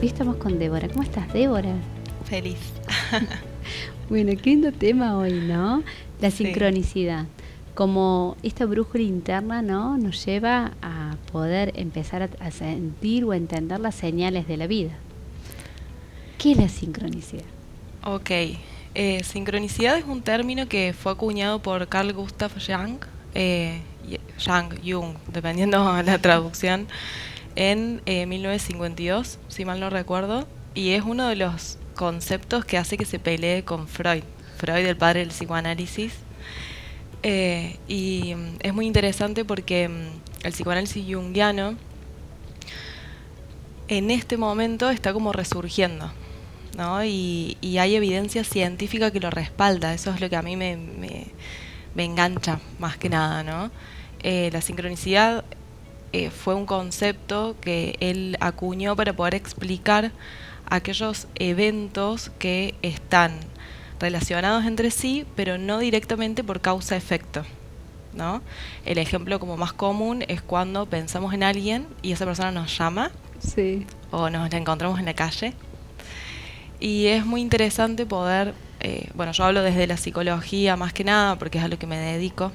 Hoy estamos con Débora. ¿Cómo estás, Débora? Feliz. Bueno, qué lindo tema hoy, ¿no? La Sí, sincronicidad. Como esta brújula interna, ¿no? Nos lleva a poder empezar a sentir o a entender las señales de la vida. ¿Qué es la sincronicidad? ok. Sincronicidad es un término que fue acuñado por Carl Gustav Jung, Jung, dependiendo de la traducción, en 1952, si mal no recuerdo, y es uno de los conceptos que hace que se pelee con Freud. Freud, el padre del psicoanálisis. Es muy interesante porque el psicoanálisis junguiano en este momento está como resurgiendo, ¿no? Y hay evidencia científica que lo respalda. Eso es lo que a mí me engancha más que nada, ¿no? La sincronicidad fue un concepto que él acuñó para poder explicar aquellos eventos que están relacionados entre sí, pero no directamente por causa-efecto, ¿no? El ejemplo como más común es cuando pensamos en alguien y esa persona nos llama Sí. o nos la encontramos en la calle. Y es muy interesante poder, bueno, yo hablo desde la psicología más que nada porque es a lo que me dedico,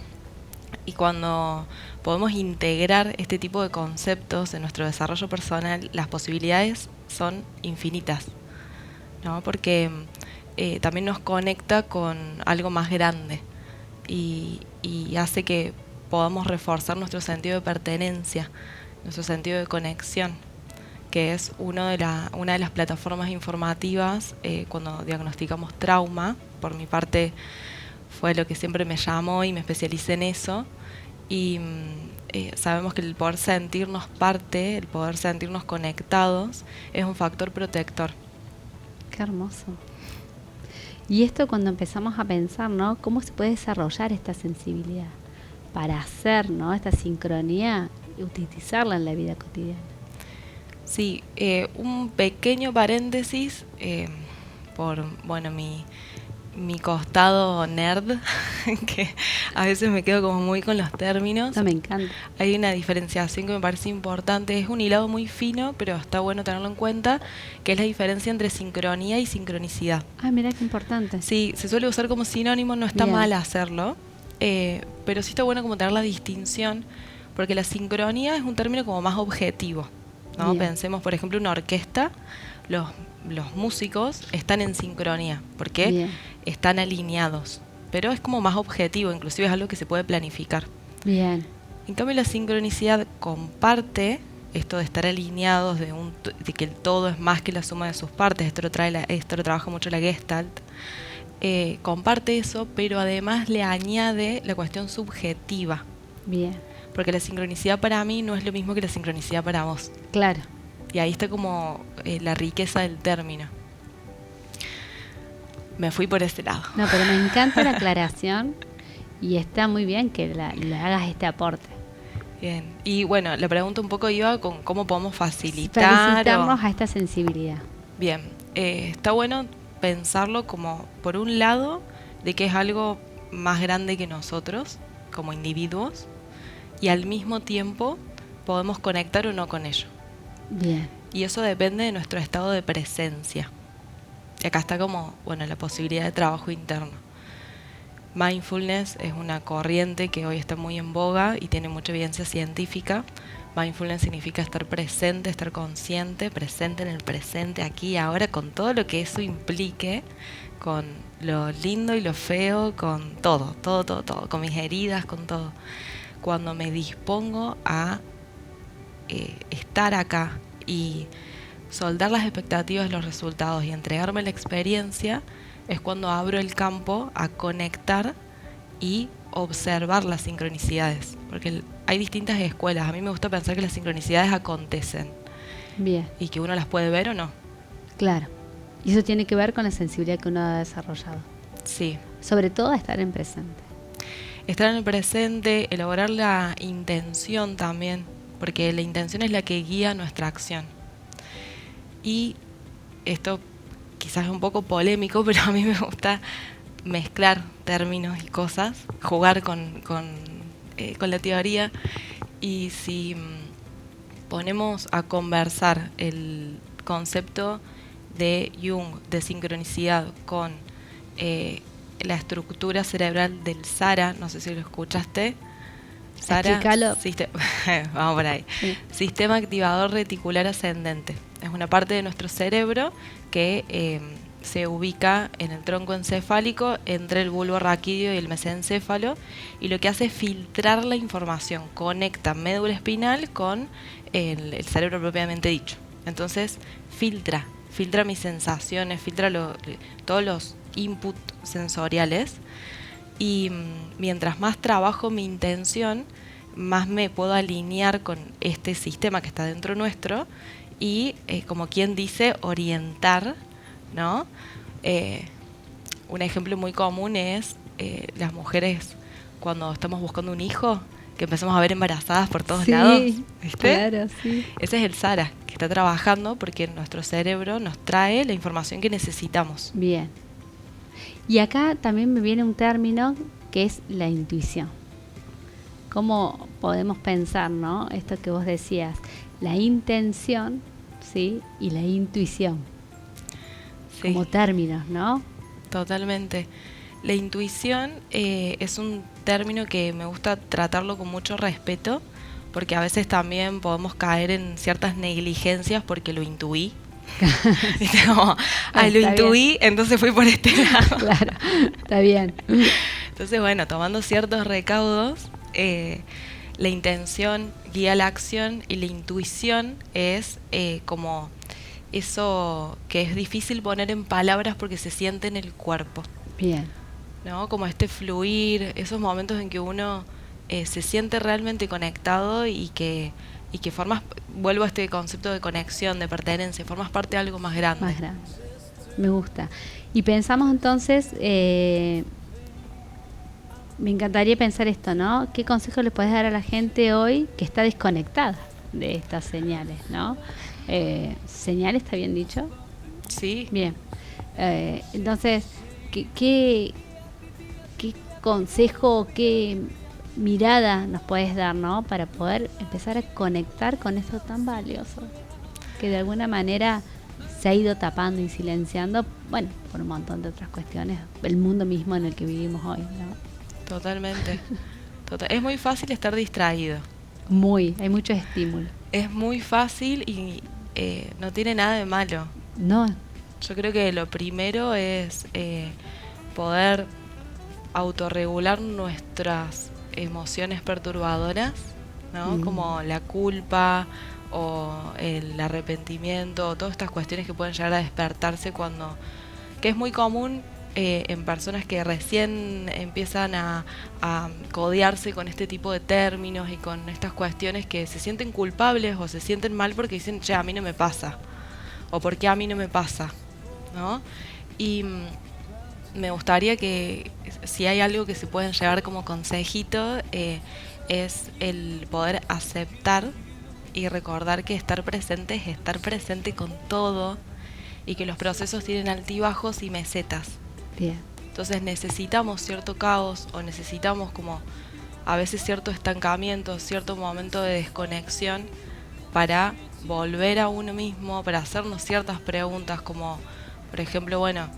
y cuando podemos integrar este tipo de conceptos en nuestro desarrollo personal, las posibilidades son infinitas, ¿no? Porque también nos conecta con algo más grande y hace que podamos reforzar nuestro sentido de pertenencia, nuestro sentido de conexión, que es una de las plataformas informativas cuando diagnosticamos trauma. Por mi parte fue lo que siempre me llamó y me especialicé en eso. Y sabemos que el poder sentirnos parte, el poder sentirnos conectados, es un factor protector. Qué hermoso. Y esto cuando empezamos a pensar, ¿no? ¿Cómo se puede desarrollar esta sensibilidad para hacer, ¿no? Esta sincronía y utilizarla en la vida cotidiana? Sí, un pequeño paréntesis por, bueno, mi costado nerd, que a veces me quedo como muy con los términos. Esto me encanta. Hay una diferenciación que me parece importante, es un hilado muy fino, pero está bueno tenerlo en cuenta, que es la diferencia entre sincronía y sincronicidad. Ah, mira qué importante. Sí, se suele usar como sinónimo, no está Bien. mal hacerlo, pero sí está bueno como tener la distinción, porque la sincronía es un término como más objetivo, ¿no? Bien. Pensemos, por ejemplo, una orquesta, los, los músicos están en sincronía, porque Bien. están alineados, pero es como más objetivo, inclusive es algo que se puede planificar. Bien. En cambio, la sincronicidad comparte esto de estar alineados, de que el todo es más que la suma de sus partes. Esto lo trabaja mucho la Gestalt. Comparte eso, pero además le añade la cuestión subjetiva. Bien. Porque la sincronicidad para mí no es lo mismo que la sincronicidad para vos. Claro. Y ahí está como la riqueza del término. Me fui por ese lado. No, pero me encanta la aclaración y está muy bien que le hagas este aporte. Bien. Y bueno, la pregunta un poco iba con cómo podemos facilitar Felicitarnos a esta sensibilidad. Bien, está bueno pensarlo como, por un lado, de que es algo más grande que nosotros, como individuos, y al mismo tiempo podemos conectar o no con ello. Bien. Y eso depende de nuestro estado de presencia. Y acá está como, bueno, la posibilidad de trabajo interno. Mindfulness es una corriente que hoy está muy en boga y tiene mucha evidencia científica. Mindfulness significa estar presente, estar consciente, presente en el presente, aquí y ahora, con todo lo que eso implique, con lo lindo y lo feo, con todo, todo, todo, todo, con mis heridas, con todo. Cuando me dispongo a estar acá y soldar las expectativas de los resultados y entregarme la experiencia, es cuando abro el campo a conectar y observar las sincronicidades. Porque hay distintas escuelas. A mí me gusta pensar que las sincronicidades acontecen Bien. y que uno las puede ver o no. Claro. Y eso tiene que ver con la sensibilidad que uno ha desarrollado. Sí. Sobre todo a estar en presente. Estar en el presente, elaborar la intención también, porque la intención es la que guía nuestra acción. Y esto quizás es un poco polémico, pero a mí me gusta mezclar términos y cosas, jugar con la teoría. Y si ponemos a conversar concepto de Jung de sincronicidad con la estructura cerebral del SARA, no sé si lo escuchaste. SARA, vamos por ahí. Sí. Sistema activador reticular ascendente. Es una parte de nuestro cerebro que se ubica en el tronco encefálico entre el bulbo raquídeo y el mesencéfalo, y lo que hace es filtrar la información, conecta médula espinal con el cerebro propiamente dicho. Entonces filtra mis sensaciones, filtra todos los inputs sensoriales, y mientras más trabajo mi intención, más me puedo alinear con este sistema que está dentro nuestro y, como quien dice, orientar, ¿no? Un ejemplo muy común es las mujeres cuando estamos buscando un hijo, que empezamos a ver embarazadas por todos lados. ¿Viste? Claro, sí. Ese es el SARA, que está trabajando porque nuestro cerebro nos trae la información que necesitamos. Bien. Y acá también me viene un término que es la intuición. ¿Cómo podemos pensar, no? Esto que vos decías, la intención, ¿sí? Y la intuición. Sí. Como términos, ¿no? Totalmente. La intuición es un término que me gusta tratarlo con mucho respeto, porque a veces también podemos caer en ciertas negligencias porque lo intuí. Como, lo intuí, bien. Entonces fui por este lado. Claro, está bien. Entonces, bueno, tomando ciertos recaudos, la intención guía la acción y la intuición es como eso que es difícil poner en palabras porque se siente en el cuerpo. Bien. ¿No? Como este fluir, esos momentos en que uno se siente realmente conectado y que formas, vuelvo a este concepto de conexión, de pertenencia, formas parte de algo más grande. Más grande. Me gusta. Y pensamos entonces, me encantaría pensar esto, ¿no? ¿Qué consejo le puedes dar a la gente hoy que está desconectada de estas señales, ¿no? ¿Señales está bien dicho? Sí. Bien. Entonces, ¿qué consejo, qué mirada nos puedes dar, ¿no? Para poder empezar a conectar con esto tan valioso que de alguna manera se ha ido tapando y silenciando, bueno, por un montón de otras cuestiones, el mundo mismo en el que vivimos hoy, ¿no? Totalmente. Es muy fácil estar distraído. Hay mucho estímulo. Es muy fácil y no tiene nada de malo. No. Yo creo que lo primero es poder autorregular nuestras emociones perturbadoras, ¿no? Como la culpa o el arrepentimiento, o todas estas cuestiones que pueden llegar a despertarse que es muy común en personas que recién empiezan a codearse con este tipo de términos y con estas cuestiones, que se sienten culpables o se sienten mal porque dicen, che, a mí no me pasa, o ¿por qué a mí no me pasa? ¿No? Y me gustaría que, si hay algo que se pueden llevar como consejito, es el poder aceptar y recordar que estar presente es estar presente con todo, y que los procesos tienen altibajos y mesetas. Bien. Entonces necesitamos cierto caos, o necesitamos como a veces cierto estancamiento, cierto momento de desconexión para volver a uno mismo, para hacernos ciertas preguntas como, por ejemplo, bueno,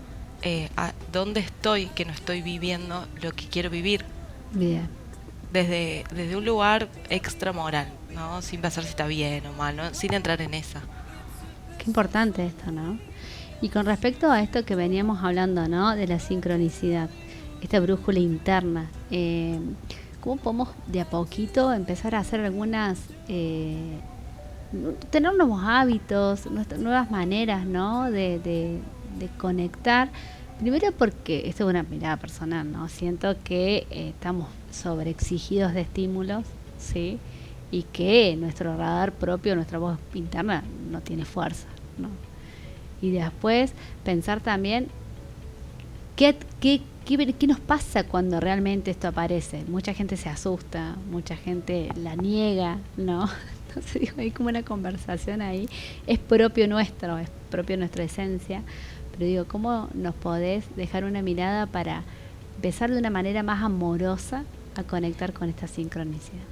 ¿dónde estoy que no estoy viviendo lo que quiero vivir? Bien. Desde un lugar extramoral, ¿no? Sin pensar si está bien o mal, ¿no? Sin entrar en esa. Qué importante esto, ¿no? Y con respecto a esto que veníamos hablando, ¿no? De la sincronicidad, esta brújula interna, ¿cómo podemos de a poquito empezar a hacer algunas, tener nuevos hábitos, nuevas maneras, ¿no? De conectar? Primero porque, esto es una mirada personal, ¿no? Siento que estamos sobreexigidos de estímulos, ¿sí? Y que nuestro radar propio, nuestra voz interna no tiene fuerza, ¿no? Y después pensar también ¿qué nos pasa cuando realmente esto aparece? Mucha gente se asusta, mucha gente la niega, ¿no? Entonces digo, hay como una conversación ahí, es propio nuestro, es propio nuestra esencia, pero digo, ¿cómo nos podés dejar una mirada para empezar de una manera más amorosa a conectar con esta sincronicidad?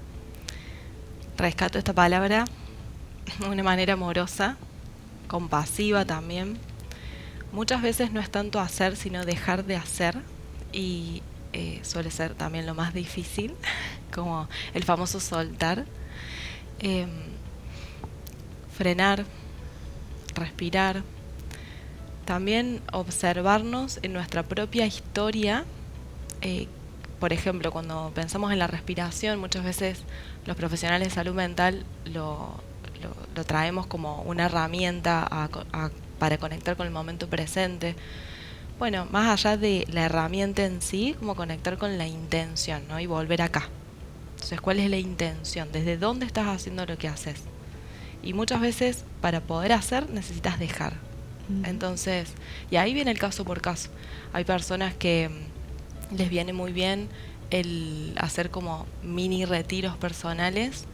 Rescato esta palabra, una manera amorosa, compasiva también. Muchas veces no es tanto hacer, sino dejar de hacer, y suele ser también lo más difícil, como el famoso soltar. Frenar, respirar, también observarnos en nuestra propia historia. Por ejemplo, cuando pensamos en la respiración, muchas veces los profesionales de salud mental lo traemos como una herramienta para conectar con el momento presente. Bueno, más allá de la herramienta en sí, como conectar con la intención, ¿no? Y volver acá. Entonces, ¿cuál es la intención? ¿Desde dónde estás haciendo lo que haces? Y muchas veces para poder hacer necesitas dejar. Entonces, y ahí viene el caso por caso. Hay personas que les viene muy bien el hacer como mini retiros personales,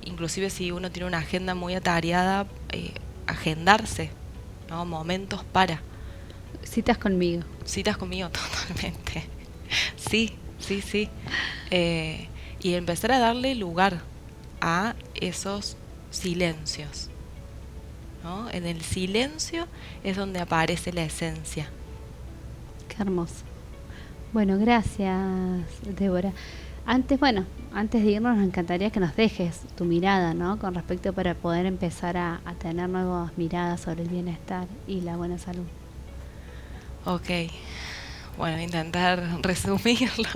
inclusive si uno tiene una agenda muy atareada, agendarse, ¿no? Momentos para. Citas conmigo. Citas conmigo, totalmente. Sí. Y empezar a darle lugar a esos silencios, ¿no? En el silencio es donde aparece la esencia. Qué hermoso. Bueno, gracias, Débora. Antes de irnos, nos encantaría que nos dejes tu mirada, ¿no? Con respecto, para poder empezar a tener nuevas miradas sobre el bienestar y la buena salud. Ok, bueno, intentar resumirlo.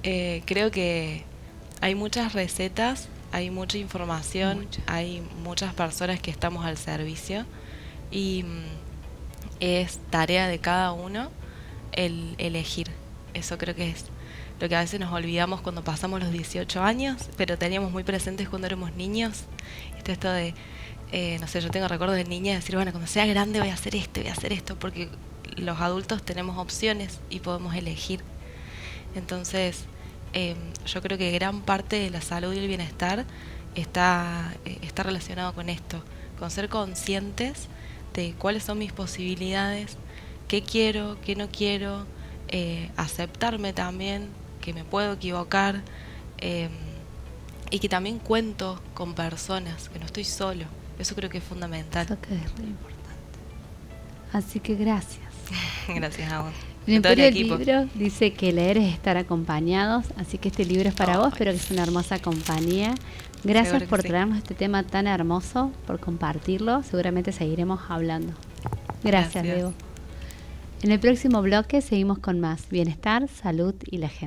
Creo que hay muchas recetas, hay mucha información, hay muchas personas que estamos al servicio, y es tarea de cada uno el elegir. Eso creo que es lo que a veces nos olvidamos cuando pasamos los 18 años, pero teníamos muy presentes cuando éramos niños. Esto de, no sé, yo tengo recuerdos de niña de decir, bueno, cuando sea grande voy a hacer esto, porque los adultos tenemos opciones y podemos elegir. Entonces, yo creo que gran parte de la salud y el bienestar está relacionado con esto, con ser conscientes de cuáles son mis posibilidades, qué quiero, qué no quiero, aceptarme también, que me puedo equivocar, y que también cuento con personas, que no estoy solo. Eso creo que es fundamental. Eso que es muy importante. Así que gracias. Gracias a vos. En el libro dice que leer es estar acompañados, así que este libro es para vos, espero que sea una hermosa compañía. Gracias por traernos este tema tan hermoso, por compartirlo, seguramente seguiremos hablando. Gracias, Debo. En el próximo bloque seguimos con más bienestar, salud y la gente.